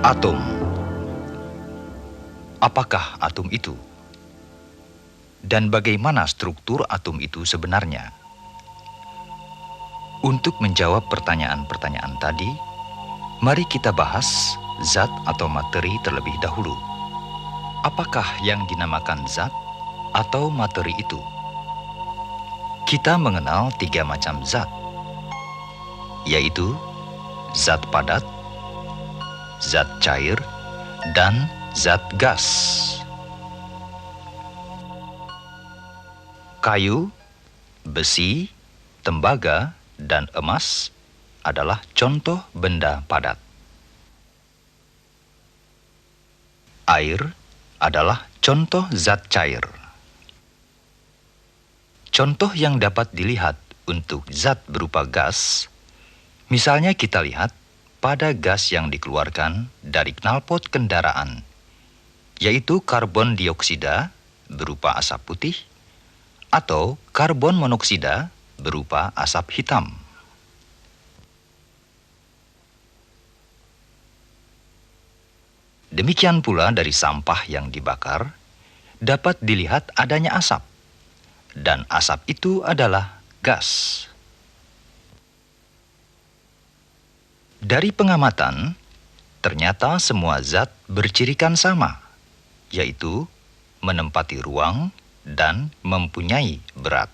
Atom. Apakah atom itu? Dan bagaimana struktur atom itu sebenarnya? Untuk menjawab pertanyaan-pertanyaan tadi, mari kita bahas zat atau materi terlebih dahulu. Apakah yang dinamakan zat atau materi itu? Kita mengenal 3 macam zat, yaitu zat padat, zat cair, dan zat gas. Kayu, besi, tembaga, dan emas adalah contoh benda padat. Air adalah contoh zat cair. Contoh yang dapat dilihat untuk zat berupa gas, misalnya kita lihat pada gas yang dikeluarkan dari knalpot kendaraan, yaitu karbon dioksida berupa asap putih atau karbon monoksida berupa asap hitam. Demikian pula dari sampah yang dibakar, dapat dilihat adanya asap, dan asap itu adalah gas. Dari pengamatan, ternyata semua zat bercirikan sama, yaitu menempati ruang dan mempunyai berat.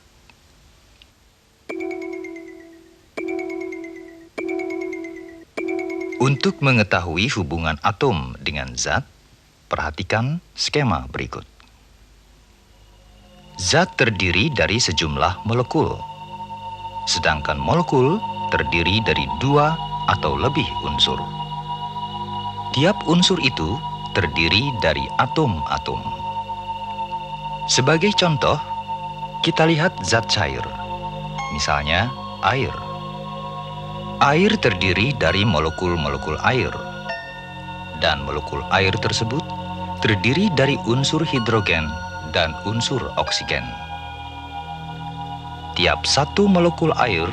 Untuk mengetahui hubungan atom dengan zat, perhatikan skema berikut. Zat terdiri dari sejumlah molekul, sedangkan molekul terdiri dari 2 atau lebih unsur. Tiap unsur itu terdiri dari atom-atom. Sebagai contoh, kita lihat zat cair, misalnya air. Air terdiri dari molekul-molekul air, dan molekul air tersebut terdiri dari unsur hidrogen dan unsur oksigen. Tiap satu molekul air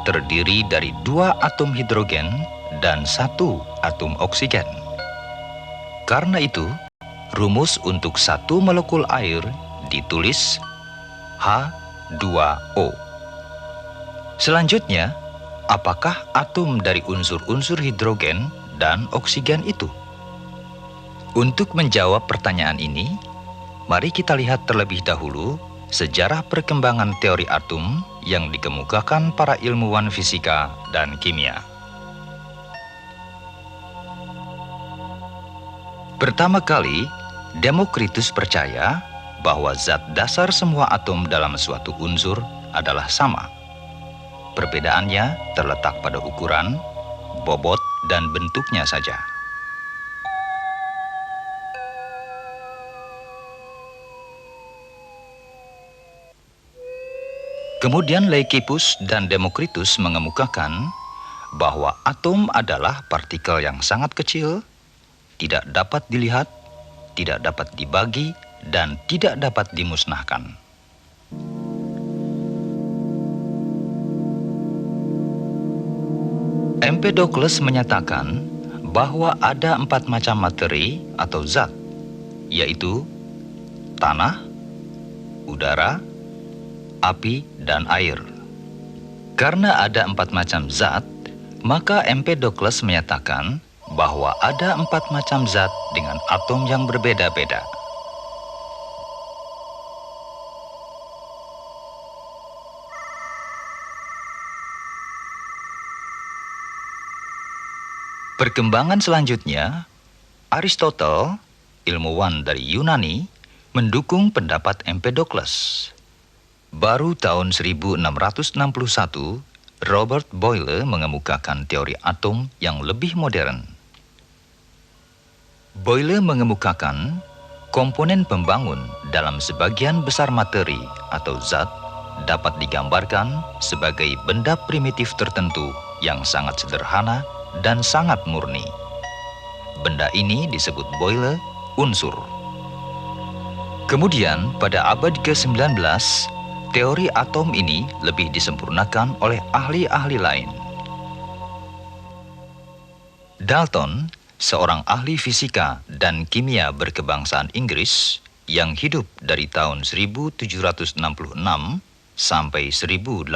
terdiri dari 2 atom hidrogen dan 1 atom oksigen. Karena itu, rumus untuk 1 molekul air ditulis H2O. Selanjutnya, apakah atom dari unsur-unsur hidrogen dan oksigen itu? Untuk menjawab pertanyaan ini, mari kita lihat terlebih dahulu sejarah perkembangan teori atom yang dikemukakan para ilmuwan fisika dan kimia. Pertama kali, Demokritus percaya bahwa zat dasar semua atom dalam suatu unsur adalah sama. Perbedaannya terletak pada ukuran, bobot, dan bentuknya saja. Kemudian Leucippus dan Demokritus mengemukakan bahwa atom adalah partikel yang sangat kecil, tidak dapat dilihat, tidak dapat dibagi, dan tidak dapat dimusnahkan. Empedokles menyatakan bahwa ada 4 macam materi atau zat, yaitu tanah, udara, api, dan air. Karena ada 4 macam zat, maka Empedokles menyatakan bahwa ada 4 macam zat dengan atom yang berbeda-beda. Perkembangan selanjutnya, Aristotle, ilmuwan dari Yunani, mendukung pendapat Empedokles. Baru tahun 1661, Robert Boyle mengemukakan teori atom yang lebih modern. Boyle mengemukakan komponen pembangun dalam sebagian besar materi atau zat dapat digambarkan sebagai benda primitif tertentu yang sangat sederhana dan sangat murni. Benda ini disebut Boyle unsur. Kemudian pada abad ke-19, teori atom ini lebih disempurnakan oleh ahli-ahli lain. Dalton seorang ahli fisika dan kimia berkebangsaan Inggris yang hidup dari tahun 1766 sampai 1844,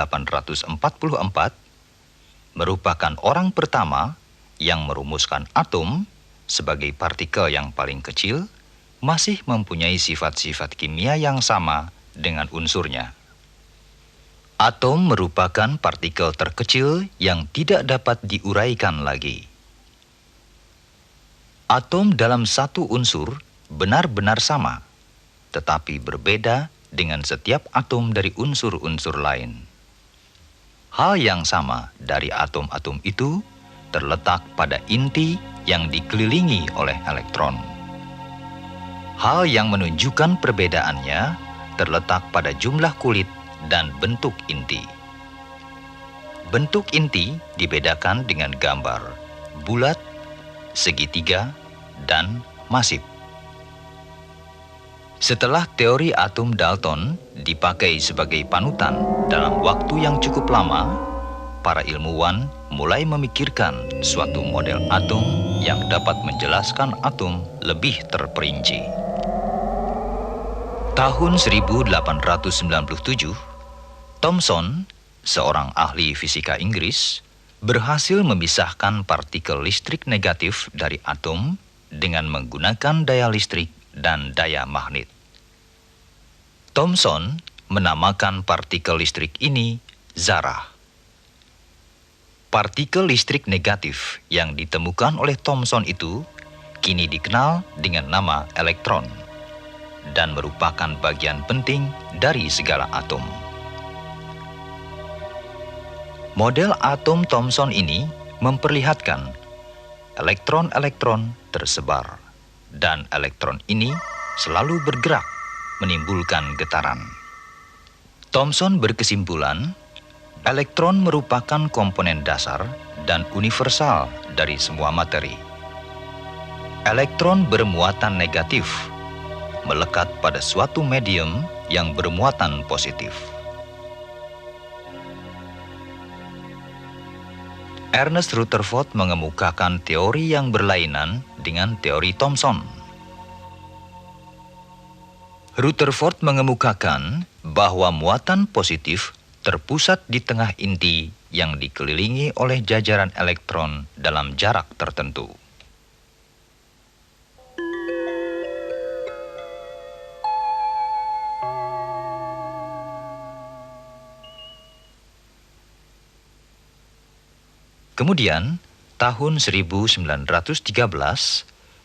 merupakan orang pertama yang merumuskan atom sebagai partikel yang paling kecil masih mempunyai sifat-sifat kimia yang sama dengan unsurnya. Atom merupakan partikel terkecil yang tidak dapat diuraikan lagi. Atom dalam satu unsur benar-benar sama, tetapi berbeda dengan setiap atom dari unsur-unsur lain. Hal yang sama dari atom-atom itu terletak pada inti yang dikelilingi oleh elektron. Hal yang menunjukkan perbedaannya terletak pada jumlah kulit dan bentuk inti. Bentuk inti dibedakan dengan gambar bulat, segitiga, dan masif. Setelah teori atom Dalton dipakai sebagai panutan dalam waktu yang cukup lama, para ilmuwan mulai memikirkan suatu model atom yang dapat menjelaskan atom lebih terperinci. Tahun 1897, Thomson, seorang ahli fisika Inggris, berhasil memisahkan partikel listrik negatif dari atom dengan menggunakan daya listrik dan daya magnet. Thomson menamakan partikel listrik ini zarah. Partikel listrik negatif yang ditemukan oleh Thomson itu kini dikenal dengan nama elektron dan merupakan bagian penting dari segala atom. Model atom Thomson ini memperlihatkan elektron-elektron tersebar, dan elektron ini selalu bergerak, menimbulkan getaran. Thomson berkesimpulan, elektron merupakan komponen dasar dan universal dari semua materi. Elektron bermuatan negatif, melekat pada suatu medium yang bermuatan positif. Ernest Rutherford mengemukakan teori yang berlainan dengan teori Thomson. Rutherford mengemukakan bahwa muatan positif terpusat di tengah inti yang dikelilingi oleh jajaran elektron dalam jarak tertentu. Kemudian, tahun 1913,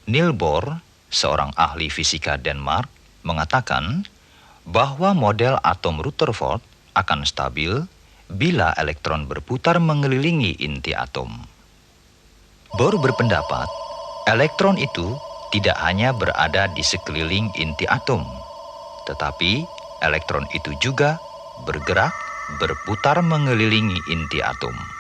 Niels Bohr, seorang ahli fisika Denmark, mengatakan bahwa model atom Rutherford akan stabil bila elektron berputar mengelilingi inti atom. Bohr berpendapat, elektron itu tidak hanya berada di sekeliling inti atom, tetapi elektron itu juga bergerak, berputar mengelilingi inti atom.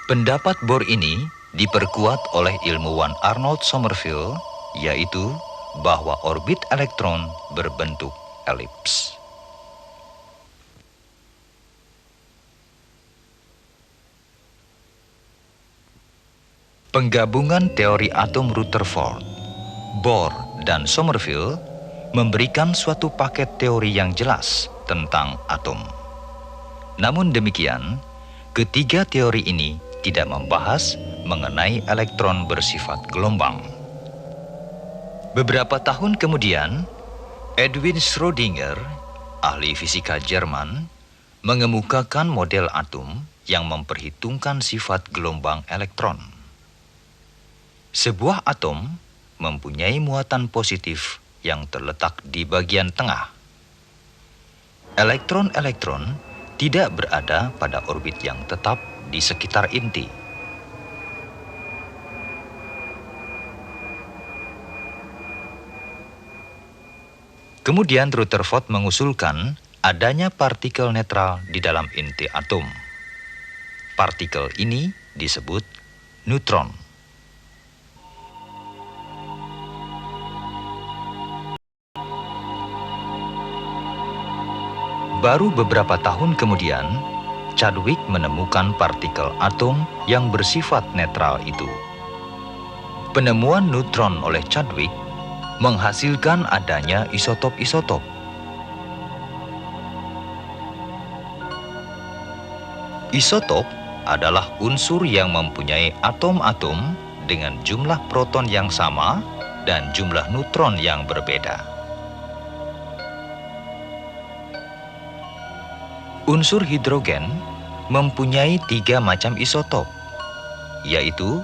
Pendapat Bohr ini diperkuat oleh ilmuwan Arnold Sommerfeld, yaitu bahwa orbit elektron berbentuk elips. Penggabungan teori atom Rutherford, Bohr, dan Sommerfeld memberikan suatu paket teori yang jelas tentang atom. Namun demikian, ketiga teori ini tidak membahas mengenai elektron bersifat gelombang. Beberapa tahun kemudian, Edwin Schrödinger, ahli fisika Jerman, mengemukakan model atom yang memperhitungkan sifat gelombang elektron. Sebuah atom mempunyai muatan positif yang terletak di bagian tengah. Elektron-elektron tidak berada pada orbit yang tetap di sekitar inti. Kemudian Rutherford mengusulkan adanya partikel netral di dalam inti atom. Partikel ini disebut neutron. Baru beberapa tahun kemudian, Chadwick menemukan partikel atom yang bersifat netral itu. Penemuan neutron oleh Chadwick menghasilkan adanya isotop-isotop. Isotop adalah unsur yang mempunyai atom-atom dengan jumlah proton yang sama dan jumlah neutron yang berbeda. Unsur hidrogen mempunyai 3 macam isotop, yaitu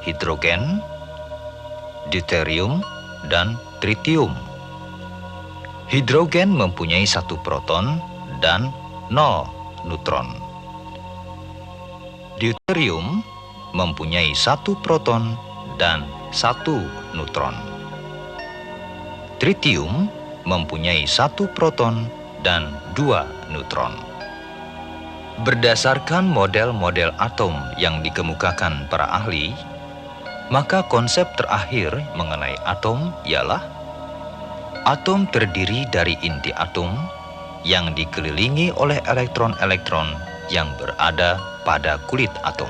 hidrogen, deuterium, dan tritium. Hidrogen mempunyai 1 proton dan 0 neutron. Deuterium mempunyai 1 proton dan 1 neutron. Tritium mempunyai 1 proton dan 2 neutron. Berdasarkan model-model atom yang dikemukakan para ahli, maka konsep terakhir mengenai atom ialah atom terdiri dari inti atom yang dikelilingi oleh elektron-elektron yang berada pada kulit atom.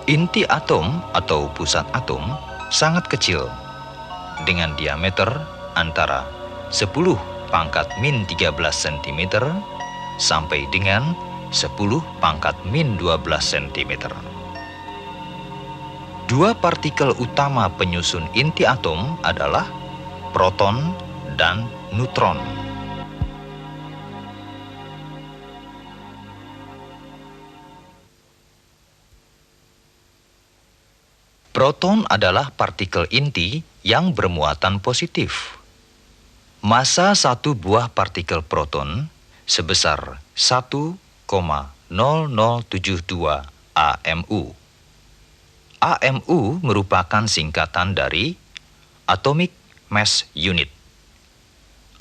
Inti atom atau pusat atom sangat kecil dengan diameter antara 10 pangkat min 13 cm sampai dengan 10 pangkat min 12 cm. 2 partikel utama penyusun inti atom adalah proton dan neutron. Proton adalah partikel inti yang bermuatan positif. Massa satu buah partikel proton sebesar 1,0072 AMU. AMU merupakan singkatan dari Atomic Mass Unit,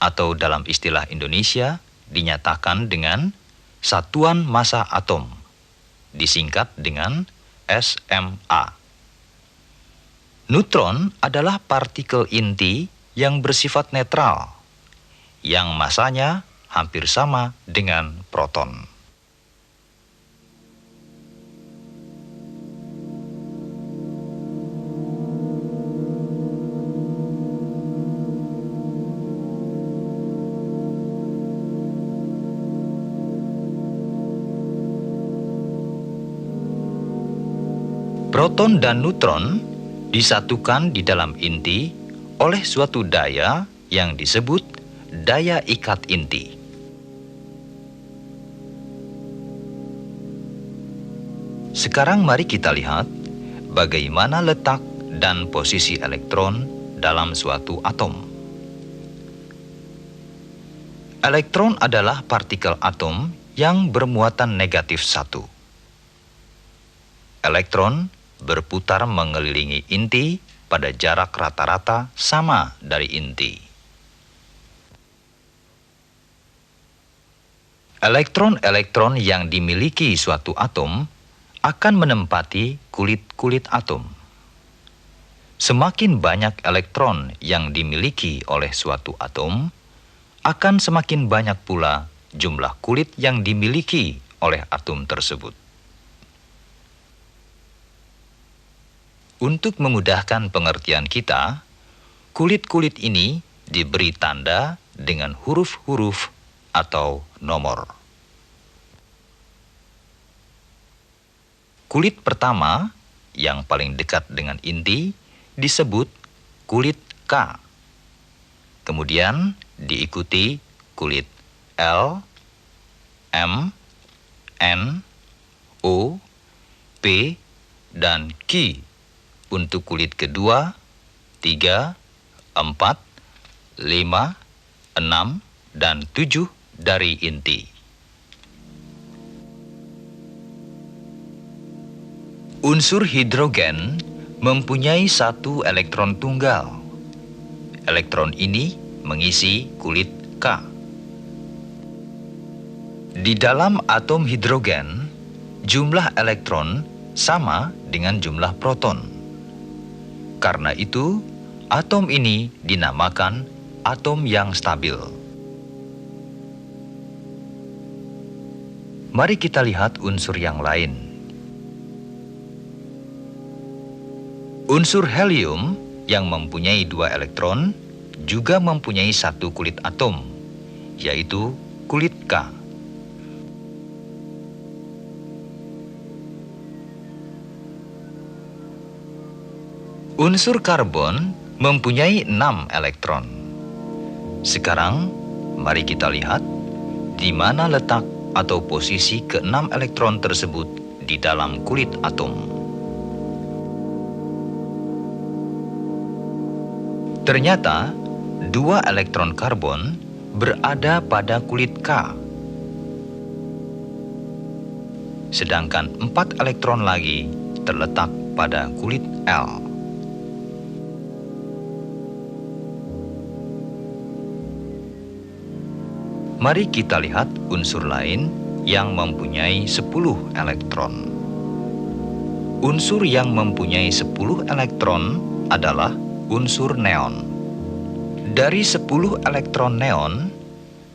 atau dalam istilah Indonesia dinyatakan dengan Satuan Massa Atom, disingkat dengan SMA. Neutron adalah partikel inti yang bersifat netral, yang massanya hampir sama dengan proton. Proton dan neutron disatukan di dalam inti oleh suatu daya yang disebut daya ikat inti. Sekarang mari kita lihat bagaimana letak dan posisi elektron dalam suatu atom. Elektron adalah partikel atom yang bermuatan negatif 1. Elektron berputar mengelilingi inti pada jarak rata-rata sama dari inti. Elektron-elektron yang dimiliki suatu atom akan menempati kulit-kulit atom. Semakin banyak elektron yang dimiliki oleh suatu atom, akan semakin banyak pula jumlah kulit yang dimiliki oleh atom tersebut. Untuk memudahkan pengertian kita, kulit-kulit ini diberi tanda dengan huruf-huruf atau nomor. Kulit pertama, yang paling dekat dengan inti, disebut kulit K. Kemudian diikuti kulit L, M, N, O, P, dan Q. Untuk kulit kedua, 3, 4, 5, 6, dan 7 dari inti. Unsur hidrogen mempunyai 1 elektron tunggal. Elektron ini mengisi kulit K. Di dalam atom hidrogen, jumlah elektron sama dengan jumlah proton. Karena itu, atom ini dinamakan atom yang stabil. Mari kita lihat unsur yang lain, Unsur helium yang mempunyai 2 elektron juga mempunyai satu kulit atom, yaitu kulit K. Unsur karbon mempunyai 6 elektron. Sekarang, mari kita lihat di mana letak atau posisi ke-6 elektron tersebut di dalam kulit atom. Ternyata, 2 elektron karbon berada pada kulit K, sedangkan 4 elektron lagi terletak pada kulit L. Mari kita lihat unsur lain yang mempunyai 10 elektron. Unsur yang mempunyai 10 elektron adalah unsur neon. Dari 10 elektron neon,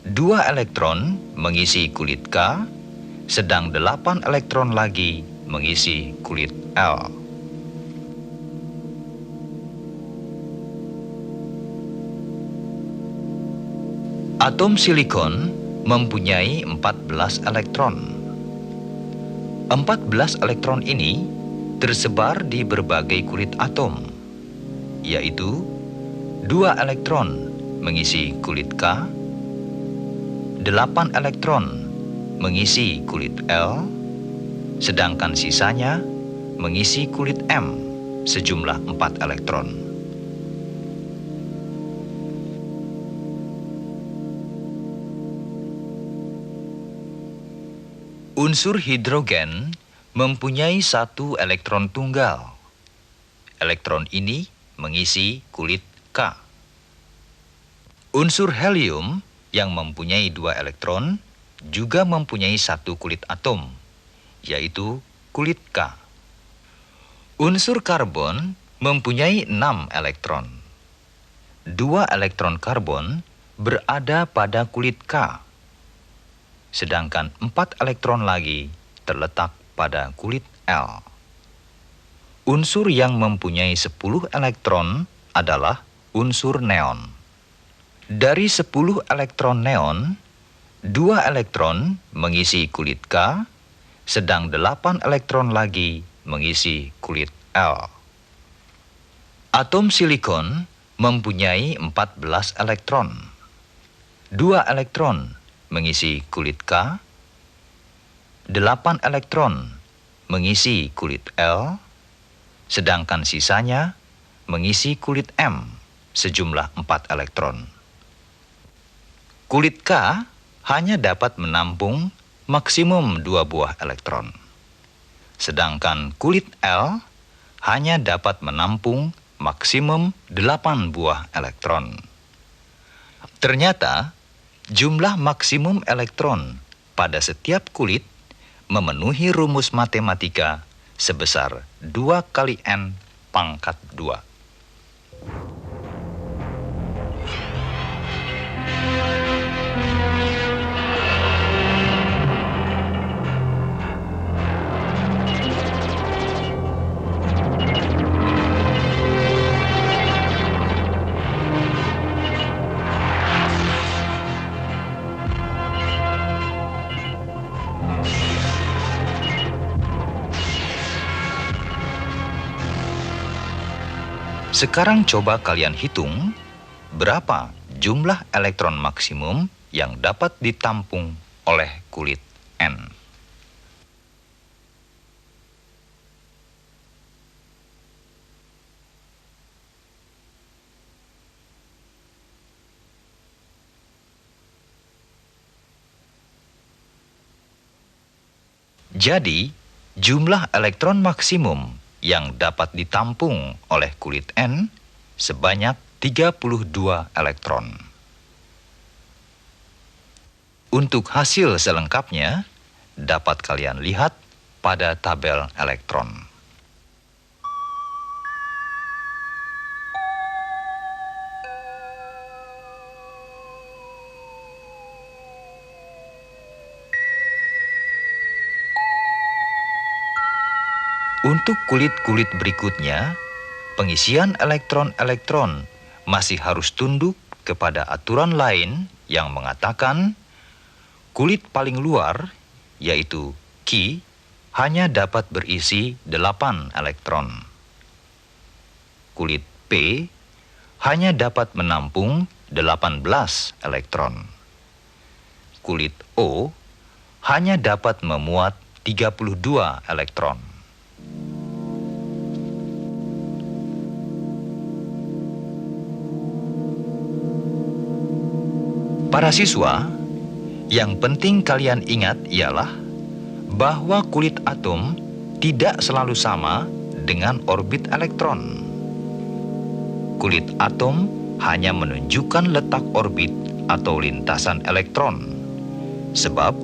2 elektron mengisi kulit K, sedang 8 elektron lagi mengisi kulit L. Atom silikon mempunyai 14 elektron. 14 elektron ini tersebar di berbagai kulit atom, yaitu 2 elektron mengisi kulit K, 8 elektron mengisi kulit L, sedangkan sisanya mengisi kulit M sejumlah 4 elektron. Unsur hidrogen mempunyai 1 elektron tunggal. Elektron ini mengisi kulit K. Unsur helium yang mempunyai 2 elektron juga mempunyai 1 kulit atom, yaitu kulit K. Unsur karbon mempunyai 6 elektron. 2 elektron karbon berada pada kulit K, sedangkan 4 elektron lagi terletak pada kulit L. Unsur yang mempunyai 10 elektron adalah unsur neon. Dari 10 elektron neon, 2 elektron mengisi kulit K, sedang 8 elektron lagi mengisi kulit L. Atom silikon mempunyai 14 elektron. 2 elektron mengisi kulit K, 8 elektron mengisi kulit L, sedangkan sisanya mengisi kulit M sejumlah 4 elektron. Kulit K hanya dapat menampung maksimum 2 buah elektron, sedangkan kulit L hanya dapat menampung maksimum 8 buah elektron. Ternyata, jumlah maksimum elektron pada setiap kulit memenuhi rumus matematika sebesar 2 kali N pangkat 2. Sekarang coba kalian hitung berapa jumlah elektron maksimum yang dapat ditampung oleh kulit N. Jadi, jumlah elektron maksimum yang dapat ditampung oleh kulit N sebanyak 32 elektron. Untuk hasil selengkapnya, dapat kalian lihat pada tabel elektron. Untuk kulit-kulit berikutnya, pengisian elektron-elektron masih harus tunduk kepada aturan lain yang mengatakan kulit paling luar, yaitu Ki, hanya dapat berisi 8 elektron. Kulit P hanya dapat menampung 18 elektron. Kulit O hanya dapat memuat 32 elektron. Para siswa, yang penting kalian ingat ialah bahwa kulit atom tidak selalu sama dengan orbit elektron. Kulit atom hanya menunjukkan letak orbit atau lintasan elektron, sebab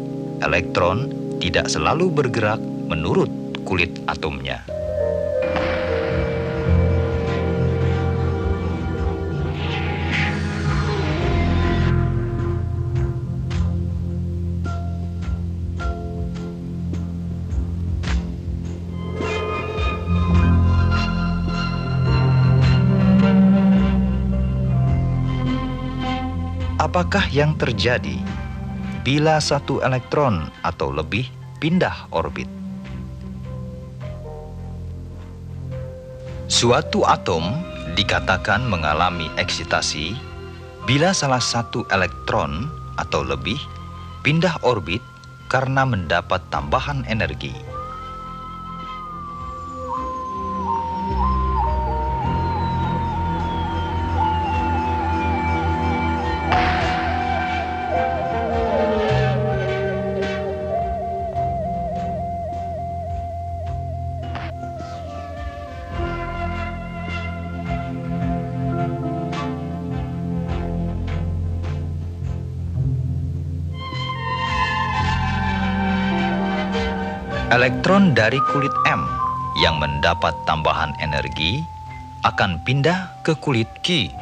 elektron tidak selalu bergerak menurut kulit atomnya. Apakah yang terjadi bila satu elektron atau lebih pindah orbit? Suatu atom dikatakan mengalami eksitasi bila salah satu elektron atau lebih pindah orbit karena mendapat tambahan energi. Elektron dari kulit M yang mendapat tambahan energi akan pindah ke kulit Q.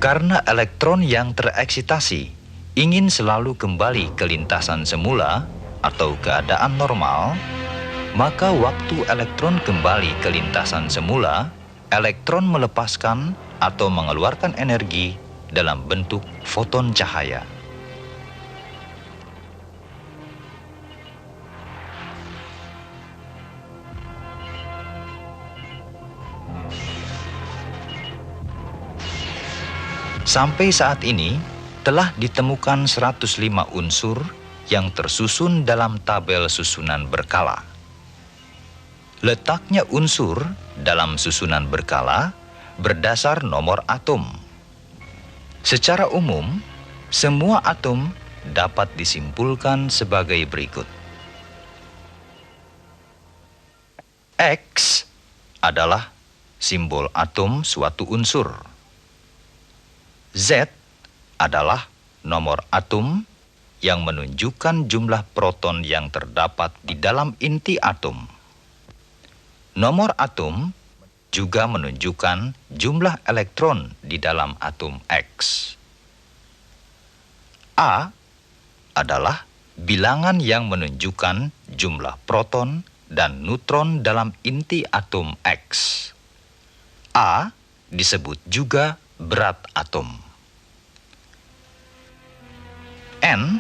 Karena elektron yang tereksitasi ingin selalu kembali ke lintasan semula atau keadaan normal, maka waktu elektron kembali ke lintasan semula, elektron melepaskan atau mengeluarkan energi dalam bentuk foton cahaya. Sampai saat ini, telah ditemukan 105 unsur yang tersusun dalam tabel susunan berkala. Letaknya unsur dalam susunan berkala berdasar nomor atom. Secara umum, semua atom dapat disimpulkan sebagai berikut. X adalah simbol atom suatu unsur. Z adalah nomor atom yang menunjukkan jumlah proton yang terdapat di dalam inti atom. Nomor atom juga menunjukkan jumlah elektron di dalam atom X. A adalah bilangan yang menunjukkan jumlah proton dan neutron dalam inti atom X. A disebut juga berat atom. N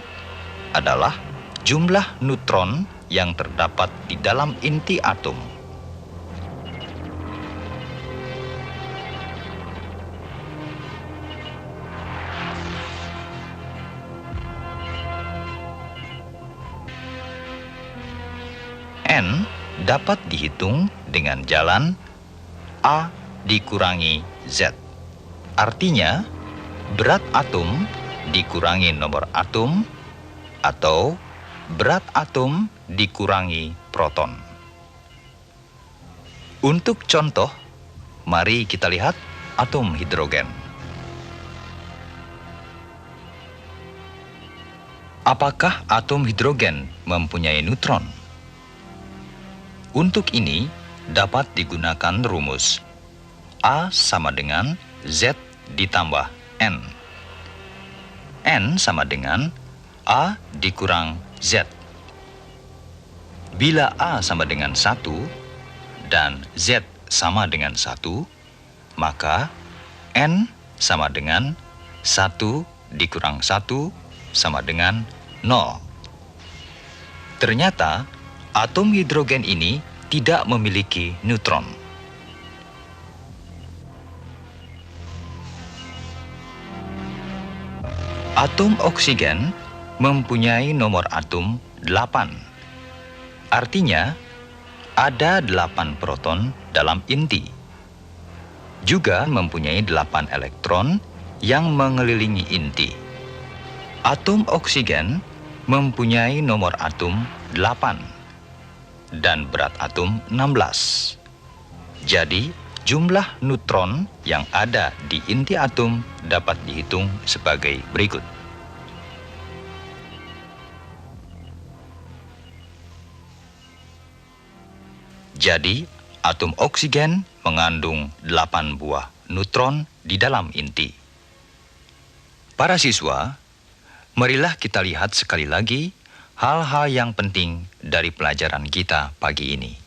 adalah jumlah neutron yang terdapat di dalam inti atom. N dapat dihitung dengan jalan A dikurangi Z. Artinya, berat atom dikurangi nomor atom atau berat atom dikurangi proton. Untuk contoh, mari kita lihat atom hidrogen. Apakah atom hidrogen mempunyai neutron? Untuk ini dapat digunakan rumus A sama dengan Z ditambah N. N sama dengan A dikurang Z. Bila A sama dengan 1 dan Z sama dengan 1, maka N sama dengan 1 dikurang 1 sama dengan 0. Ternyata atom hidrogen ini tidak memiliki neutron. Atom oksigen mempunyai nomor atom 8. Artinya, ada 8 proton dalam inti. Juga mempunyai 8 elektron yang mengelilingi inti. Atom oksigen mempunyai nomor atom 8 dan berat atom 16. Jadi, jumlah neutron yang ada di inti atom dapat dihitung sebagai berikut. Jadi, atom oksigen mengandung 8 buah neutron di dalam inti. Para siswa, marilah kita lihat sekali lagi hal-hal yang penting dari pelajaran kita pagi ini.